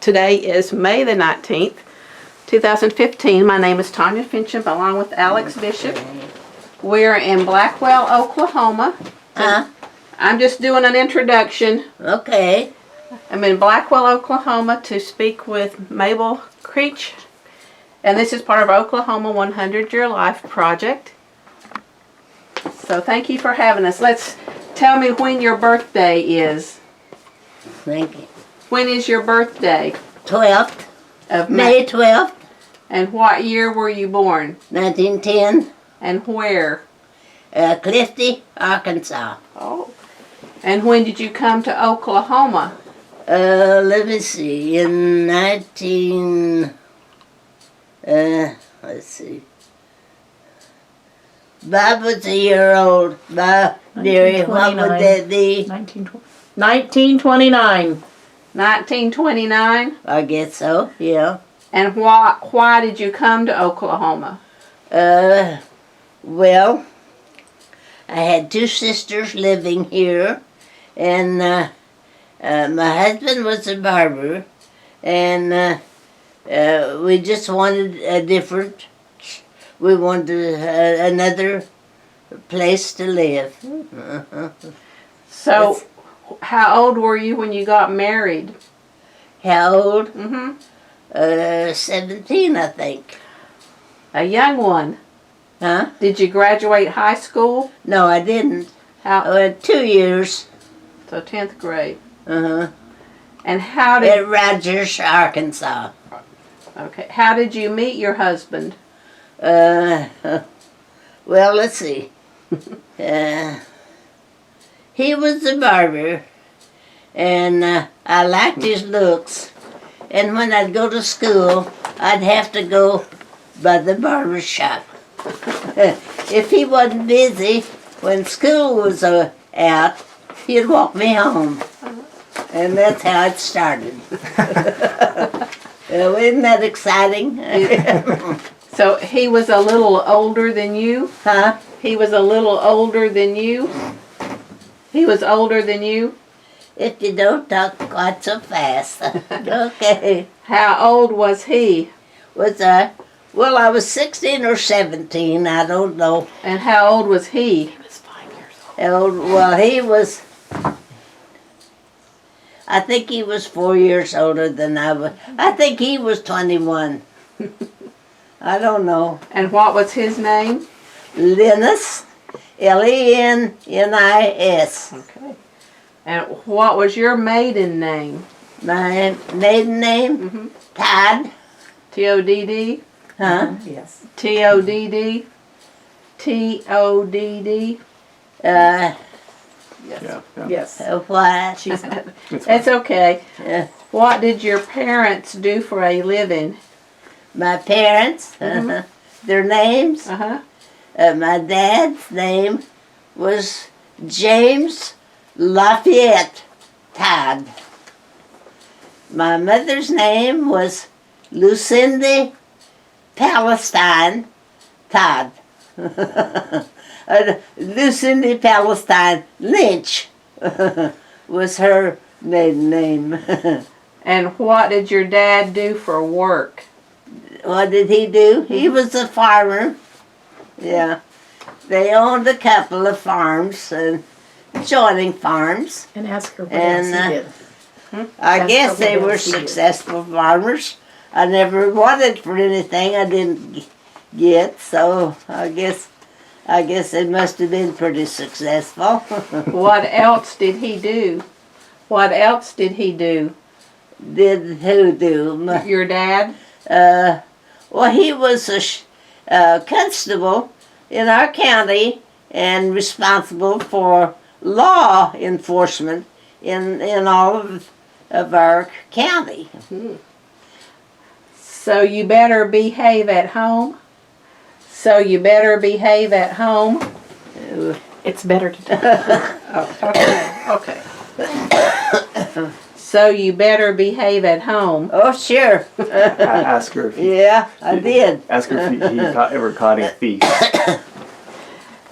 Today is May the 19th, 2015. My name is Tanya Finchum, along with Alex Bishop. We're in Blackwell, Oklahoma. I'm just doing an introduction. Okay. I'm in Blackwell, Oklahoma to speak with Mable Creech. And this is part of Oklahoma 100-Year Life Project. So thank you for having us. Tell me when your birthday is. Thank you. When is your birthday? 12th. Of May 12th. And what year were you born? 1910. And where? Clifty, Arkansas. Oh. And when did you come to Oklahoma? Let me see. In let's see. Bob was a year old. Bob, dearie, what would that be? 1929. 1929? I guess so, yeah. And why did you come to Oklahoma? Well, I had two sisters living here, and my husband was a barber, and we just wanted we wanted another place to live. So, how old were you when you got married? How old? 17, I think. A young one. Huh? Did you graduate high school? No, I didn't. How? 2 years. So 10th grade. Uh-huh. And how did... At Rogers, Arkansas. Okay. How did you meet your husband? Well, let's see. He was a barber, and I liked his looks. And when I'd go to school, I'd have to go by the barber shop. If he wasn't busy when school was out, he'd walk me home. And that's how it started. Isn't that exciting? So he was a little older than you? Huh? He was a little older than you? He was older than you? If you don't talk quite so fast. Okay. How old was he? Was I? Well, I was 16 or 17. I don't know. And how old was he? He was 5 years old. How old? Well, he was. I think he was 4 years older than I was. I think he was 21. I don't know. And what was his name? Linus. Lenis. Okay. And what was your maiden name? My maiden name? Todd. T-O-D-D? Huh? Yes. T-O-D-D? T-O-D-D? Yes. Yes. What? That's okay. Uh, What did your parents do for a living? my parents, their names. Uh-huh. My dad's name was James Lafayette Todd. My mother's name was Lucinda Palestine Todd. Lucinda Palestine Lynch was her maiden name. And what did your dad do for work? What did he do? He was a farmer. Yeah. They owned a couple of farms, adjoining farms. And ask her what And, else he did. I That's guess what they we were don't see it. successful farmers. I never wanted for anything I didn't get, so I guess they must have been pretty successful. What else did he do? What else did he do? Did who do? Your dad? Well, he was a constable in our county and responsible for law enforcement in all of our county. So you better behave at home? So you better behave at home? It's better to do. Okay. So you better behave at home. Oh, sure. Ask her if he, Yeah, I did. ask her if he ever caught any thieves.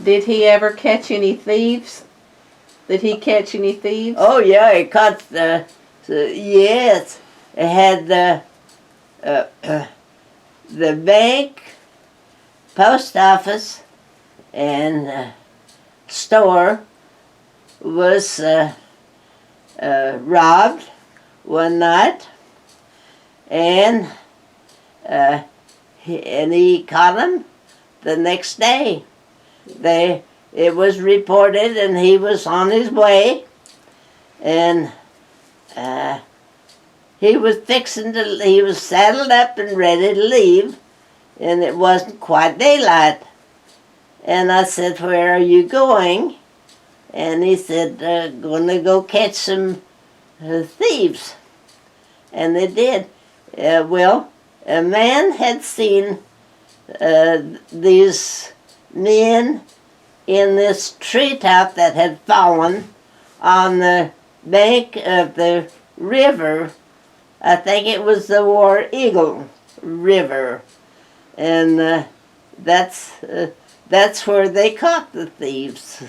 Did he ever catch any thieves? Did he catch any thieves? Oh, yeah, he caught yes. it had the bank, post office, and store was robbed one night, and he caught him the next day. It was reported, and he was on his way, and he was he was saddled up and ready to leave, and it wasn't quite daylight. And I said, "Where are you going?" And he said, "Going to go catch some thieves." And they did. Well, a man had seen these men in this treetop that had fallen on the bank of the river. I think it was the War Eagle River, and that's where they caught the thieves.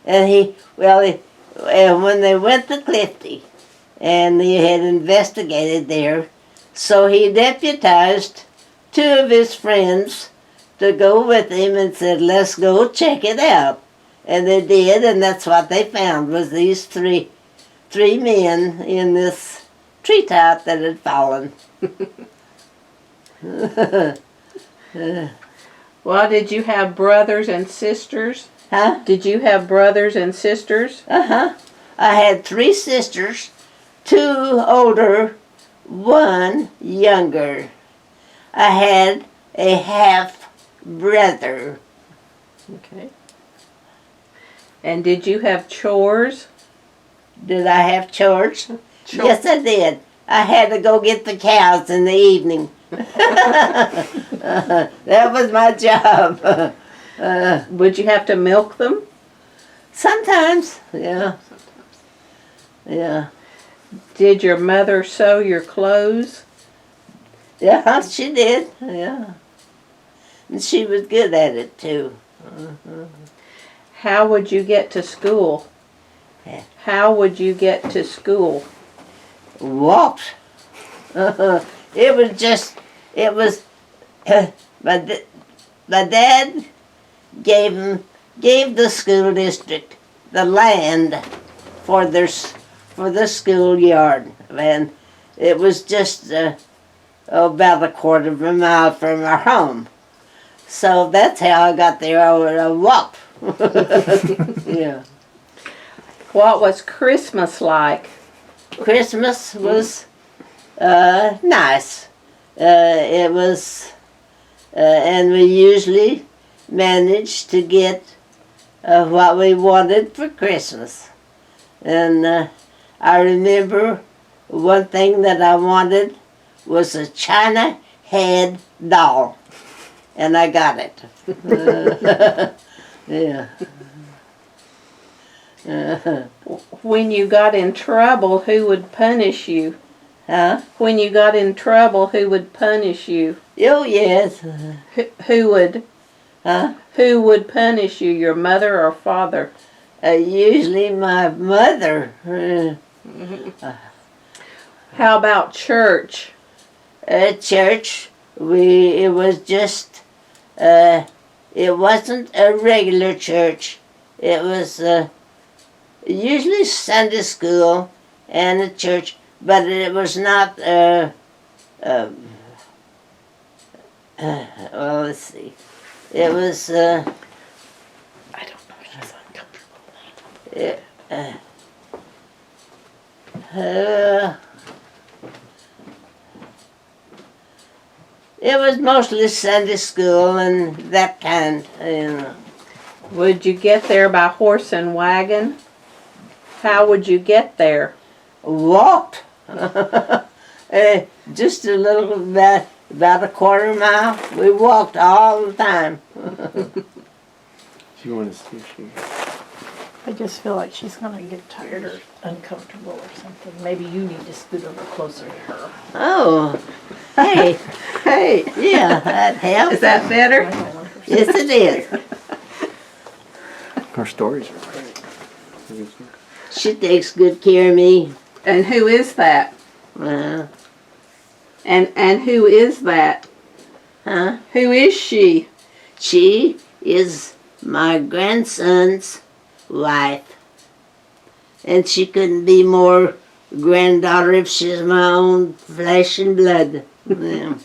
And when they went to Clifty, and he had investigated there, so he deputized two of his friends to go with him and said, "Let's go check it out." And they did, and that's what they found, was these three men in this treetop that had fallen. Well, did you have brothers and sisters? Huh? Did you have brothers and sisters? Uh-huh. I had 3 sisters, 2 older, 1 younger. I had a half brother. Okay. And did you have chores? Did I have chores? Yes, I did. I had to go get the cows in the evening. That was my job. Would you have to milk them? Sometimes, yeah. Yeah. Did your mother sew your clothes? Yeah, she did, yeah. And she was good at it, too. How would you get to school? How would you get to school? Walked. It was, my dad gave the school district the land for the schoolyard, and it was just about a quarter of a mile from our home. So that's how I got there. I walked. Yeah. What was Christmas like? Christmas was nice. It was, and we usually managed to get what we wanted for Christmas. And I remember one thing that I wanted was a China head doll, and I got it. Yeah. When you got in trouble, who would punish you? Huh? When you got in trouble, who would punish you? Oh, yes. Who would? Huh? Who would punish you, your mother or father? Usually my mother. How about church? At church, it was just, it wasn't a regular church. It was usually Sunday school and a church, but it was not, well, let's see. It was, I don't know if she's uncomfortable. It was mostly Sunday school and that kind, you know. Would you get there by horse and wagon? How would you get there? Walked. Just a little bit, about a quarter mile. We walked all the time. She wanted to see if she. I just feel like she's gonna get tired or uncomfortable or something. Maybe you need to scoot over closer to her. Oh, hey, Hey, yeah, that helps. is that better? I don't want her. Yes, it is. Her stories are great. She takes good care of me. And who is that? Uh, And who is that? huh? Who is she? She is my grandson's wife. And she couldn't be more granddaughter if she's my own flesh and blood. Yeah.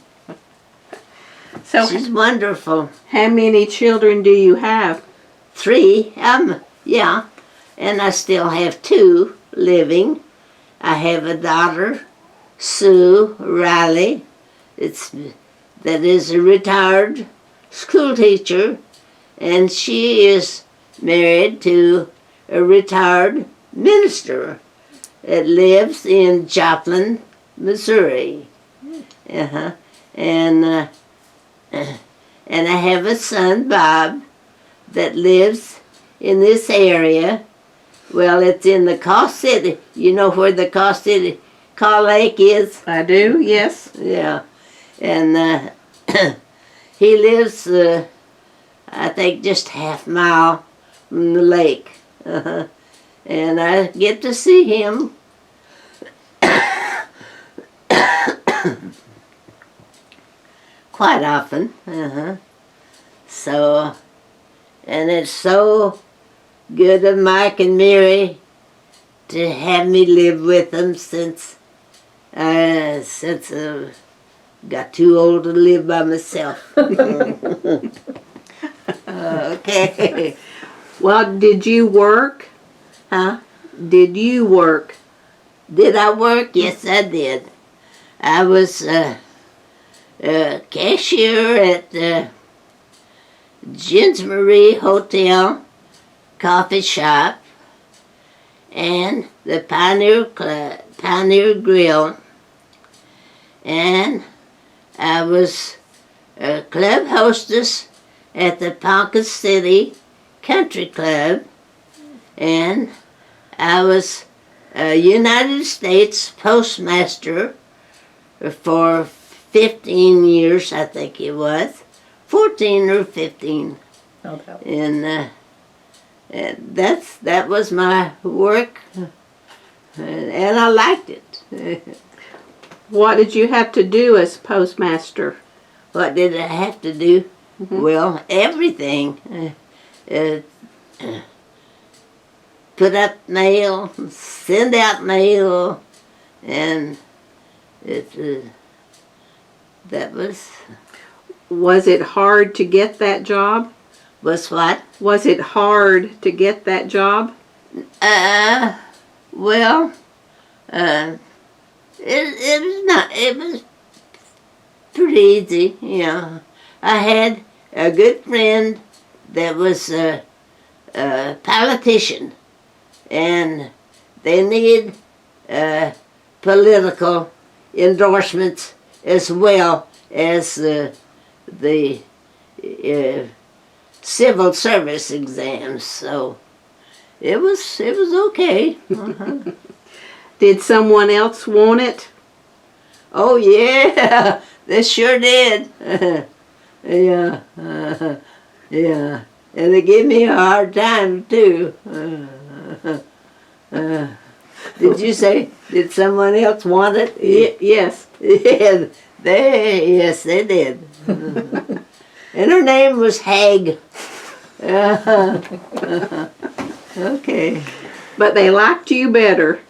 So She's wonderful. how many children do you have? 3, yeah. And I still have 2 living. I have a daughter, Sue Riley, that is a retired school teacher, and she is married to a retired minister that lives in Joplin, Missouri. Uh-huh. And I have a son, Bob, that lives in this area. Well, it's in the Caw City. You know where the Caw Lake is? I do, yes. Yeah. And he lives, I think, just half mile from the lake. And I get to see him quite often. So, and it's so good of Mike and Mary to have me live with them since I got too old to live by myself. Okay. Well, did you work? Huh? Did you work? Did I work? Yes, I did. I was a cashier at the Jens Marie Hotel coffee shop and the Pioneer Grill, and I was a club hostess at the Ponca City Country Club, and I was a United States postmaster for 15 years, I think it was, 14 or 15. Okay. And that was my work, and I liked it. What did you have to do as postmaster? What did I have to do? Well, everything. Put up mail, send out mail, and that was Was it hard to get that job? what? Was it hard to get that job? Well, it was not. It was pretty easy, you know. I had a good friend that was a politician, and they need political endorsements as well as the civil service exams. So it was okay. Did someone else want it? Oh yeah, they sure did. Yeah, yeah, and they gave me a hard time too. Did you say? Did someone else want it? Yes. Yeah, yes, they did. And her name was Hag. Okay. But they liked you better.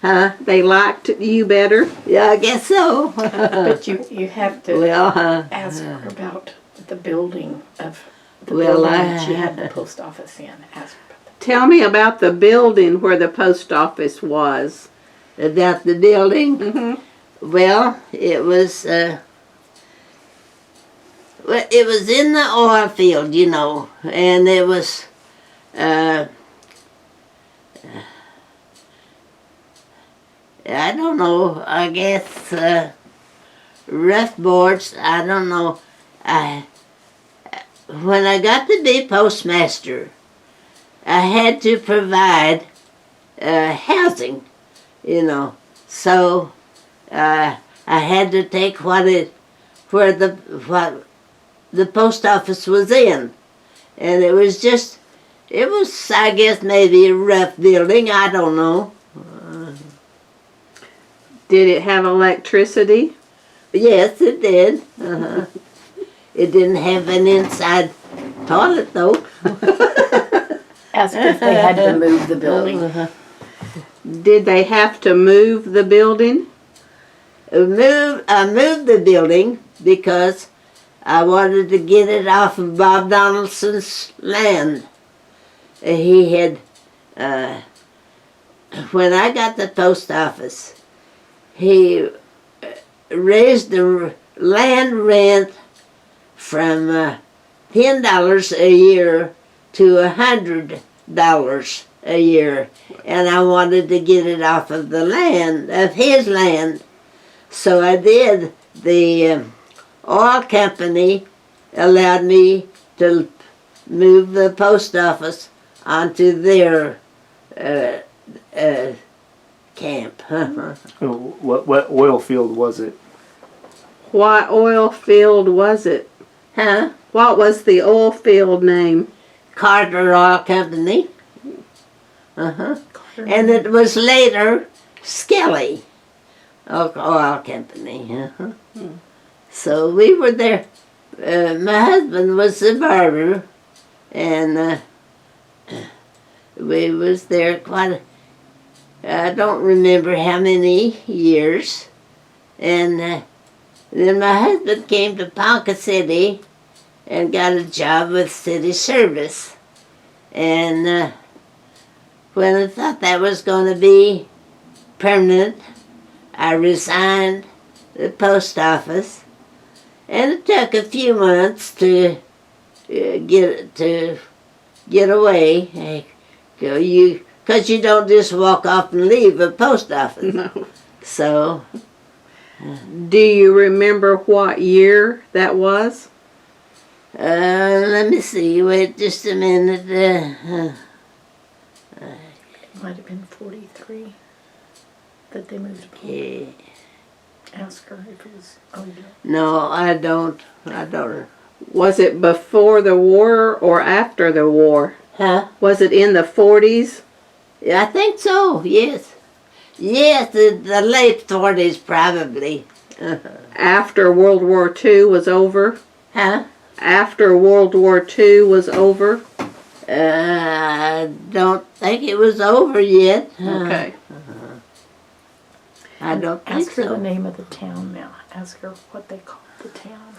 Huh? They liked you better. Yeah, I guess so. But you have to Well, ask her about the building of the Well, building that she had the post office in. Ask her about that. Tell me about the building where the post office was. about the building. Mm-hmm. Well, it was in the oil field, you know, and it was I don't know, I guess rough boards, I don't know. When I got to be postmaster, I had to provide housing, you know. So I had to take where the post office was in, and it was I guess maybe a rough building. I don't know. Did it have electricity? Yes, it did. It didn't have an inside toilet though. Asked if they had to move the building. Did they have to move the building? I moved the building because I wanted to get it off of Bob Donaldson's land. He had, when I got the post office, he raised the land rent from $10 a year to $100 a year, and I wanted to get it off of the land, of his land. So I did. The oil company allowed me to move the post office onto their camp. What oil field was it? What oil field was it? Huh? What was the oil field name? Carter Oil Company. And it was later Skelly Oil Company. So we were there. My husband was the barber, and we was there quite I don't remember how many years. And then my husband came to Ponca City and got a job with city service. And when I thought that was going to be permanent, I resigned the post office, and it took a few months to get away. Because you don't just walk off and leave a post office. No. So, Do you remember what year that was? let me see. Wait just a minute. Might have been 43 that they moved. Okay. Ask her if it was. Oh, yeah. No, I don't. Was it before the war or after the war? Huh? Was it in the 40s? I think so, yes. Yes, the late 40s probably. After World War II was over? Huh? After World War II was over? I don't think it was over yet. Okay. I don't think Ask her so. the name of the town now. Ask her what they call the town.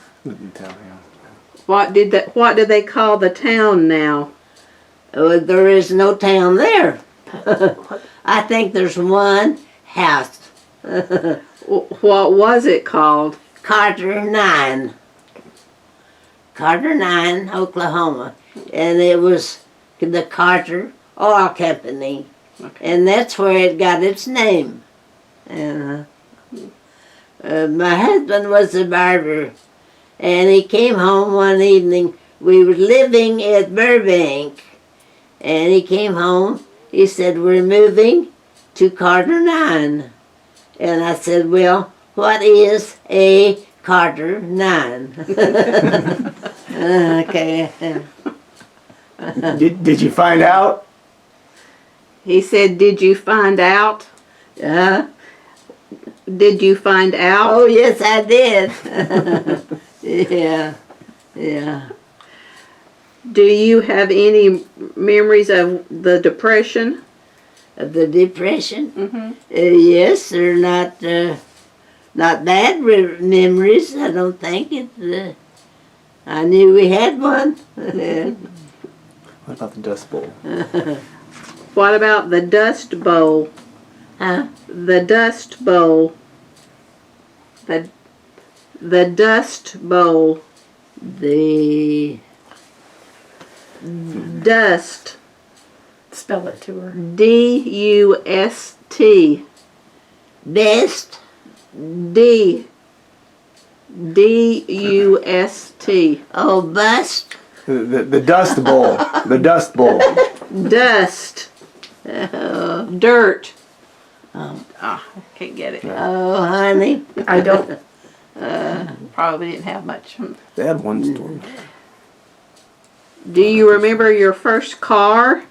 What did they call the town now? There is no town there. I think there's one house. What was it called? Carter 9. Carter 9, Oklahoma. And it was the Carter Oil Company. Okay. And that's where it got its name. And my husband was a barber. And he came home one evening. We were living at Burbank. And he came home. He said, "We're moving to Carter 9. And I said, "Well, what is a Carter 9? Okay. Did you find out? He said, "Did you find out?" Did you find out? Oh, yes, I did. Yeah. Do you have any memories of the Depression? Of the Depression? Mm-hmm. Yes, they're not bad memories. I don't think it. I knew we had one. What about the Dust Bowl? What about the Dust Bowl? Huh? The Dust Bowl. The Dust Bowl. The Dust. Spell it to her. D-U-S-T. best. D-U-S-T. Oh, bust. The Dust Bowl. The Dust Bowl. Dust. Dirt. I can't get it. Oh, honey. I don't. Probably didn't have much. They had one store. Do you remember your first car?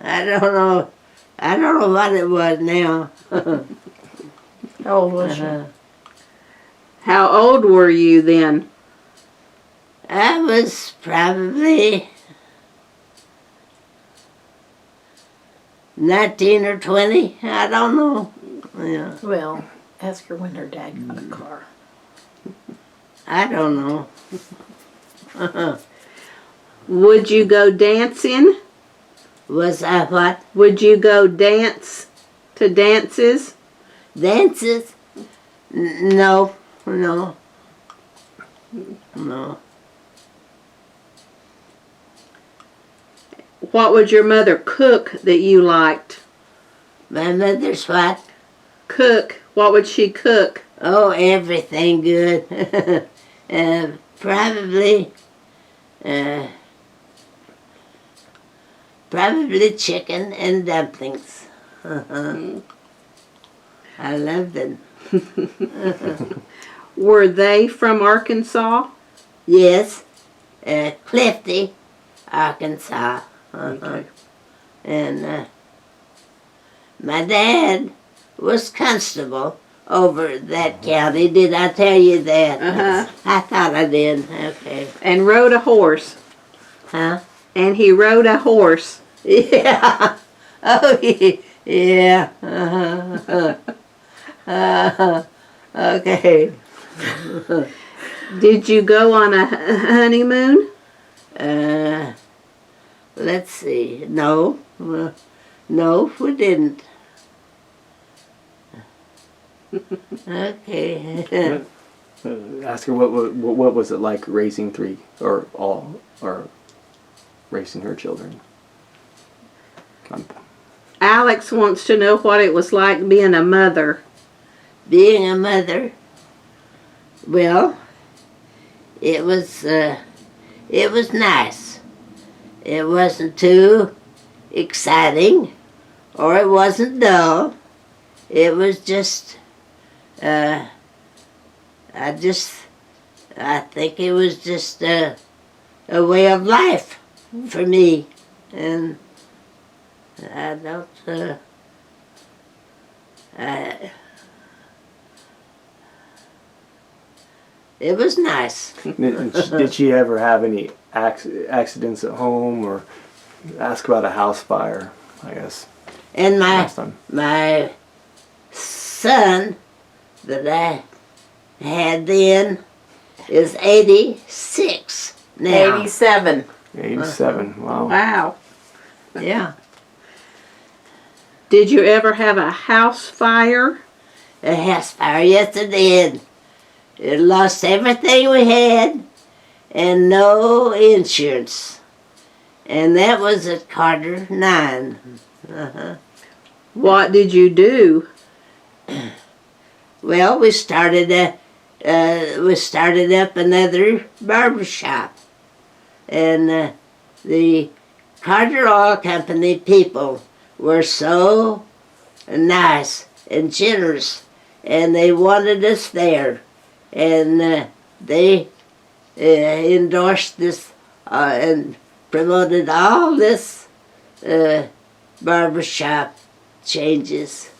I don't know. I don't know what it was now. How old was she? How old were you then? I was probably 19 or 20. I don't know. Yeah, Well, ask her when her dad got a car. I don't know. Would you go dancing? Was I what? Would you go dance to dances? Dances? No, no, no. What would your mother cook that you liked? My mother's what? Cook. What would she cook? Oh, everything good. Probably, probably chicken and dumplings. I love them. Were they from Arkansas? Yes, Clifty, Arkansas. Okay. And my dad was constable over that county. Did I tell you that? Uh-huh. I thought I did. Okay. And rode a horse. Huh? And he rode a horse. Yeah. Oh, yeah. Uh-huh. Okay. Did you go on a honeymoon? Let's see. No. No, we didn't. Okay. Ask her what was it like raising three or raising her children. Alex wants to know what it was like being a mother. Being a mother, well, it was nice. It wasn't too exciting, or it wasn't dull. It was just, I think it was just a way of life for me, and I don't, it was nice. Did she ever have any accidents at home, or ask about a house fire? I guess And last time. my son that I had then is 86 now. 87. 87. Wow. Wow. Yeah. Did you ever have a house fire? A house fire, yes it did. It lost everything we had and no insurance. And that was at Carter 9. What did you do? Well, we started up another barber shop, and the Carter Oil Company people were so nice and generous, and they wanted us there, and they endorsed this and promoted all this barber shop changes.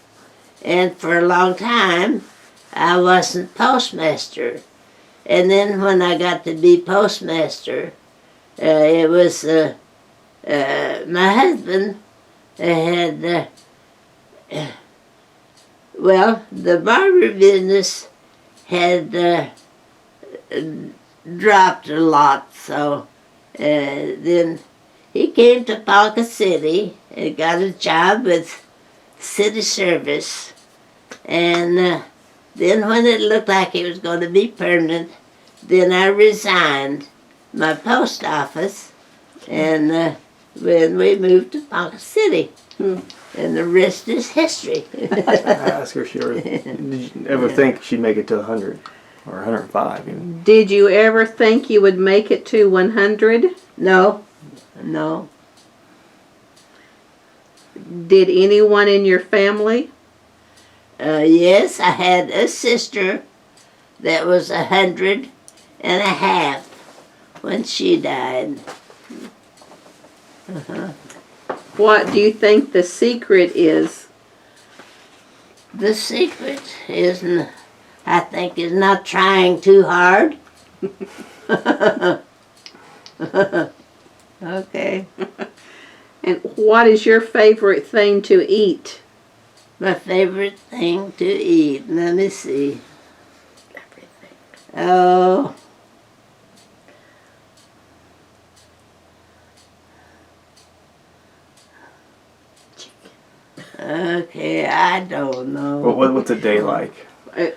And for a long time, I wasn't postmaster. And then when I got to be postmaster, it was my husband had, well, the barber business had dropped a lot, so then he came to Ponca City and got a job with city service, and then when it looked like it was going to be permanent, then I resigned my post office, and when we moved to Ponca City, and the rest is history. Ask her if she ever, did you ever think she'd make it to 100 or 105 even? Did you ever think you would make it to 100? No, no. Did anyone in your family? Yes, I had a sister that was 100.5 when she died. What do you think the secret is? The secret I think, is not trying too hard. Okay. And what is your favorite thing to eat? My favorite thing to eat. Let me see. Everything. Oh. Okay, I don't know. What's a day like?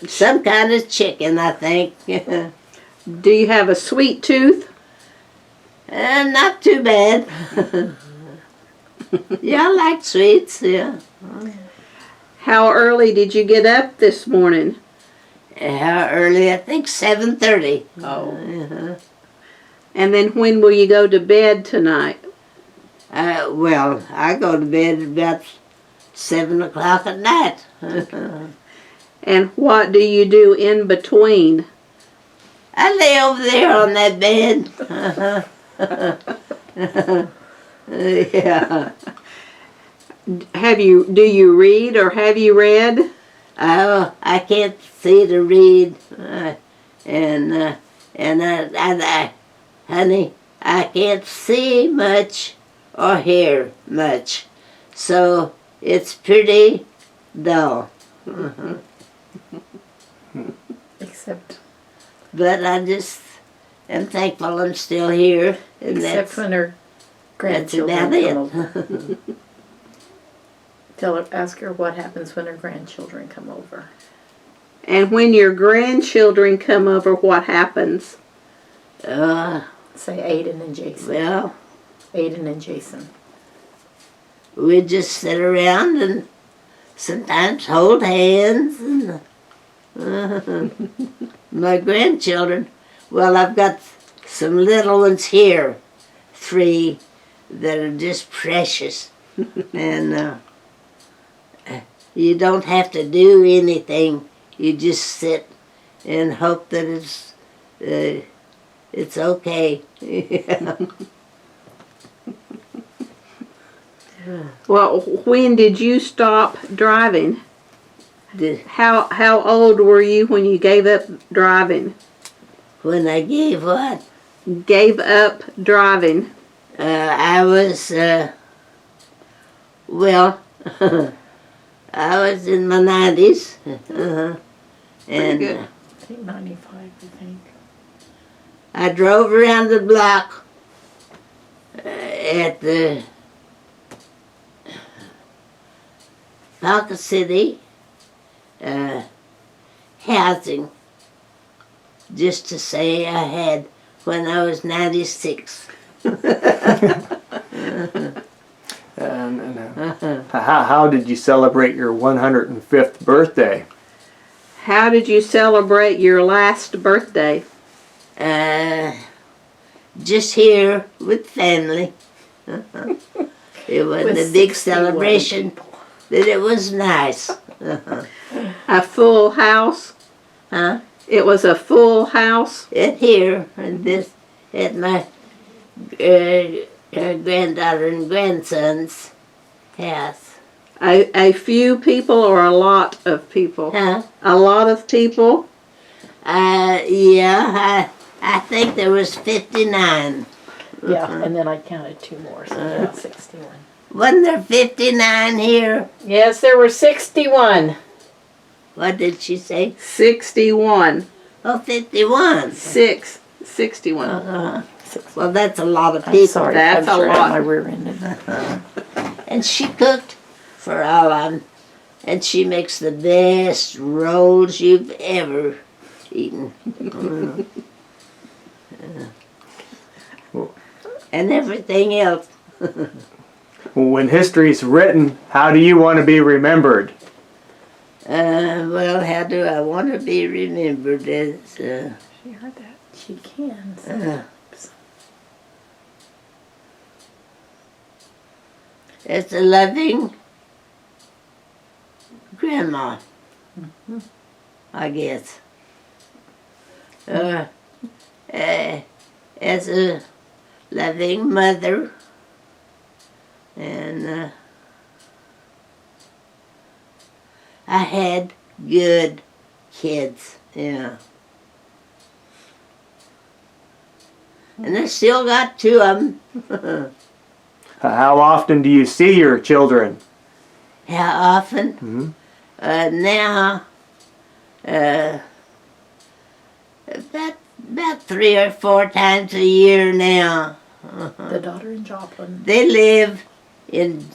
Some kind of chicken, I think. Do you have a sweet tooth? Not too bad. Yeah, I like sweets, yeah. How early did you get up this morning? How early? I think 7:30. Oh. And then when will you go to bed tonight? Well, I go to bed at about 7 o'clock at night. And what do you do in between? I lay over there on that bed. Yeah. Do you read or have you read? Oh, I can't see to read. Honey, I can't see much or hear much. So it's pretty dull. Except But I just am thankful I'm still here. And except when her that's grandchildren about come over. Ask her what happens when her grandchildren come over. And when your grandchildren come over, what happens? Say Aiden and Jason. Well, Aiden and Jason. we just sit around and sometimes hold hands. And my grandchildren, well, I've got some little ones here, 3 that are just precious. And you don't have to do anything. You just sit and hope that it's okay. Well, when did you stop driving? The- How old were you when you gave up driving? When I gave what? Gave up driving. I was, well, I was in my 90s. And good. I think 95, I think. I drove around the block at the Pocket City housing just to say I had when I was 96. How did you celebrate your 105th birthday? How did you celebrate your last birthday? Just here with family. It wasn't With a big 61 celebration, people. but it was nice. A full house? Huh? It was a full house? At here, at my granddaughter and grandson's house. A few people or a lot of people? Huh? A lot of people? Yeah, I think there was 59. Yeah, and then I counted 2 more, so yeah, 61. Wasn't there 59 here? Yes, there were 61. What did she say? 61. Oh, 51. 61. Well, that's a lot of I'm people. sorry, That's I'm a sure I had lot. my rear ended. And she cooked for all I'm, and she makes the best rolls you've ever eaten. And everything else. When history's written, how do you want to be remembered? Well, how do I want to be remembered as, She heard that. She can. as a loving grandma, I guess. As a loving mother, and I had good kids, yeah. And I still got 2 of them. How often do you see your children? How often? Mm-hmm. Now, about 3 or 4 times a year now. The daughter in Joplin. They live in,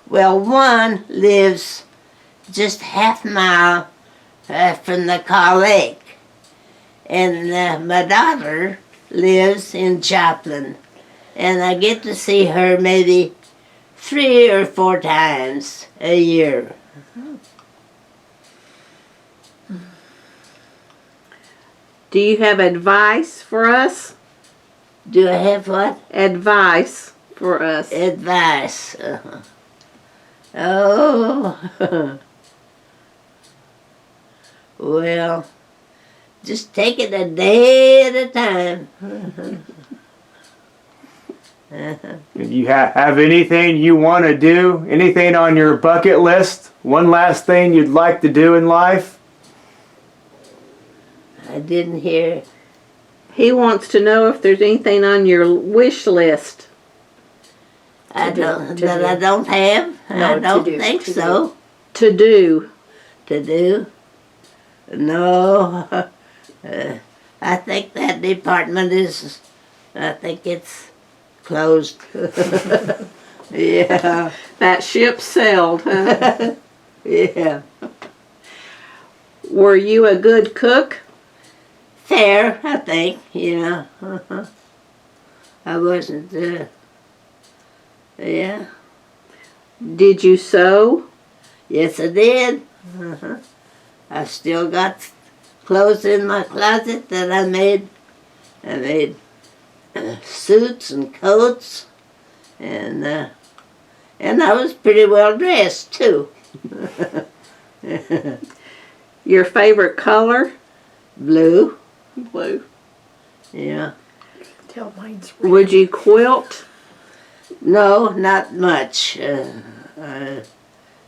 well, one lives just half a mile from the Car Lake. And my daughter lives in Joplin. And I get to see her maybe 3 or 4 times a year. Do you have advice for us? Do I have what? Advice for us. Advice. Oh. Well, just take it a day at a time. Do you have anything you want to do? Anything on your bucket list? One last thing you'd like to do in life? I didn't hear. He wants to know if there's anything on your wish list. I do, don't. to That do. I don't have. No, I to don't do, think to so. To do. To do. No. I think that department is. I think it's closed. Yeah. That ship sailed, huh? Yeah. Were you a good cook? Fair, I think. Yeah. I wasn't. Yeah. Did you sew? Yes, I did. I still got clothes in my closet that I made. I made suits and coats, and I was pretty well dressed too. Your favorite color? Blue. Blue. Yeah. Tell mine's red. Would you quilt? No, not much.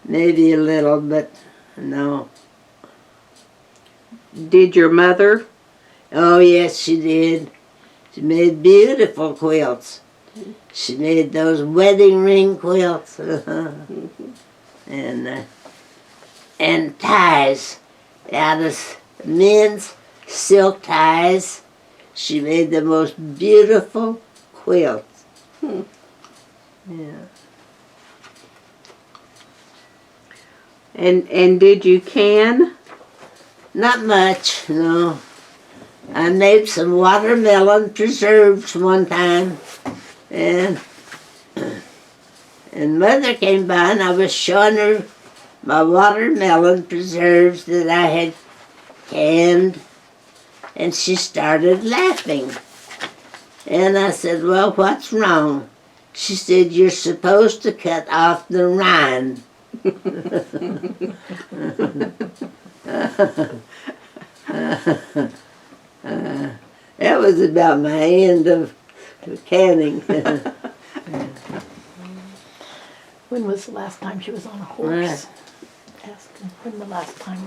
Maybe a little, but no. Did your mother? Oh, yes, she did. She made beautiful quilts. She made those wedding ring quilts. And ties out of men's silk ties. She made the most beautiful quilts. Yeah. And did you can? Not much, no. I made some watermelon preserves one time, and Mother came by and I was showing her my watermelon preserves that I had canned, and she started laughing. And I said, well, what's wrong? She said, you're supposed to cut off the rind. That was about my end of canning. When was the last time she was on a horse? Asked him when the last time.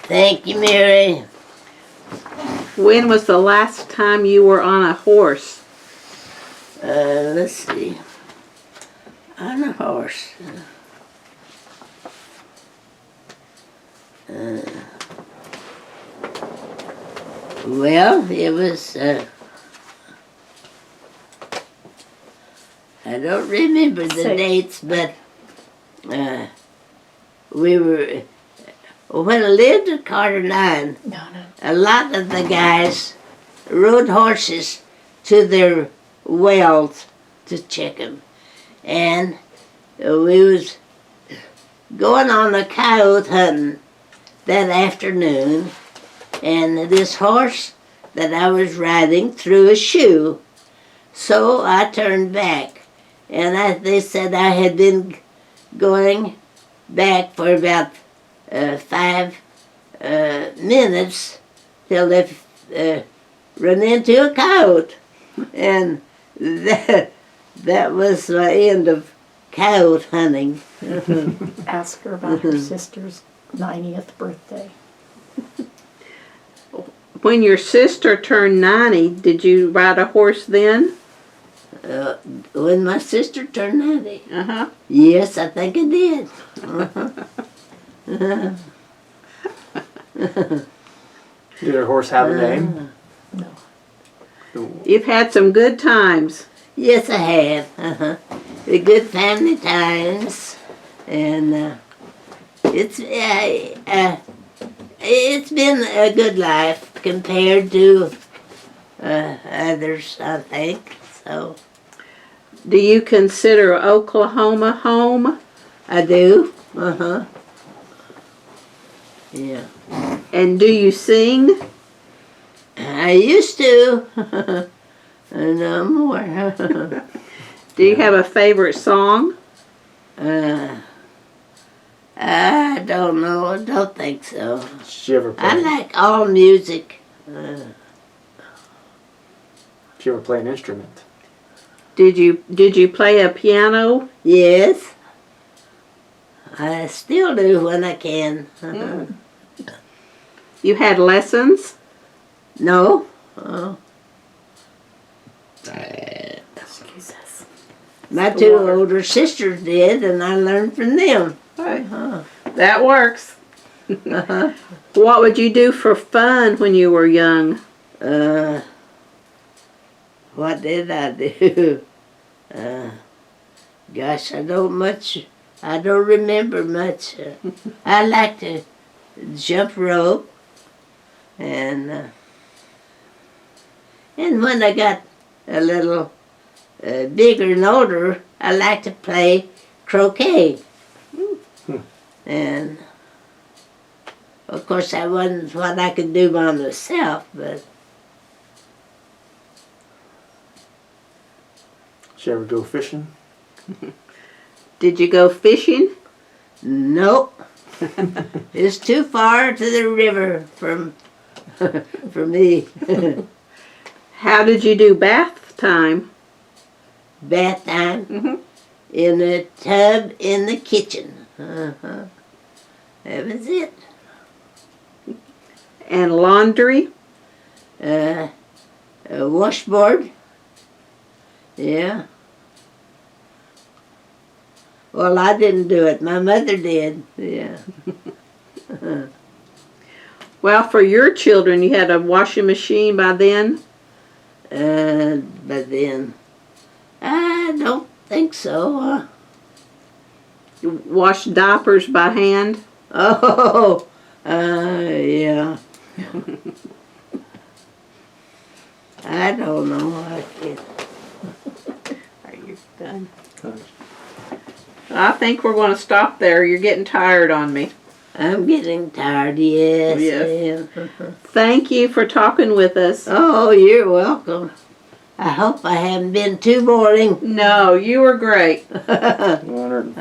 Thank you, Mary. When was the last time you were on a horse? Let's see. On a horse. Well, it was, I don't remember the Say- dates, but we were, when I lived at Carter 9, No. a lot of the guys rode horses to their wells to check them. And we was going on a coyote hunting that afternoon, and this horse that I was riding threw a shoe. So I turned back, and they said I had been going back for about 5 minutes till they run into a coyote. And that was the end of coyote hunting. Ask her about her sister's 90th birthday. When your sister turned 90, did you ride a horse then? When my sister turned 90. Uh-huh. Yes, I think I did. Did her horse have a name? No. You've had some good times. Yes, I have. The good family times, and it's been a good life compared to others, I think. So Do you consider Oklahoma home? I do. Yeah. And do you sing? I used to. No more. Do you have a favorite song? I don't know. I don't think so. Did she ever play? I like all music. Did she ever play an instrument? Did you play a piano? Yes. I still do when I can. You had lessons? No. Oh. Excuse us. My two older sisters did, and I learned from them. That works. What would you do for fun when you were young? What did I do? Gosh, I don't remember much. I like to jump rope, and when I got a little bigger and older, I like to play croquet. And of course, that wasn't what I could do by myself, but Did she ever go fishing? Did you go fishing? nope. It's too far to the river for me. How did you do bath time? Bath time in a tub in the kitchen. That was it. And laundry? A washboard. Yeah. Well, I didn't do it. My mother did. Yeah. Well, for your children, you had a washing machine by then? But then, I don't think so. You washed diapers by hand? Oh, yeah. I don't know. I can't. Are you done? I think we're going to stop there. You're getting tired on me. I'm getting tired, yes. Yes. I am. Thank you for talking with us. Oh, you're welcome. I hope I haven't been too boring. No, you were great. Wonderful.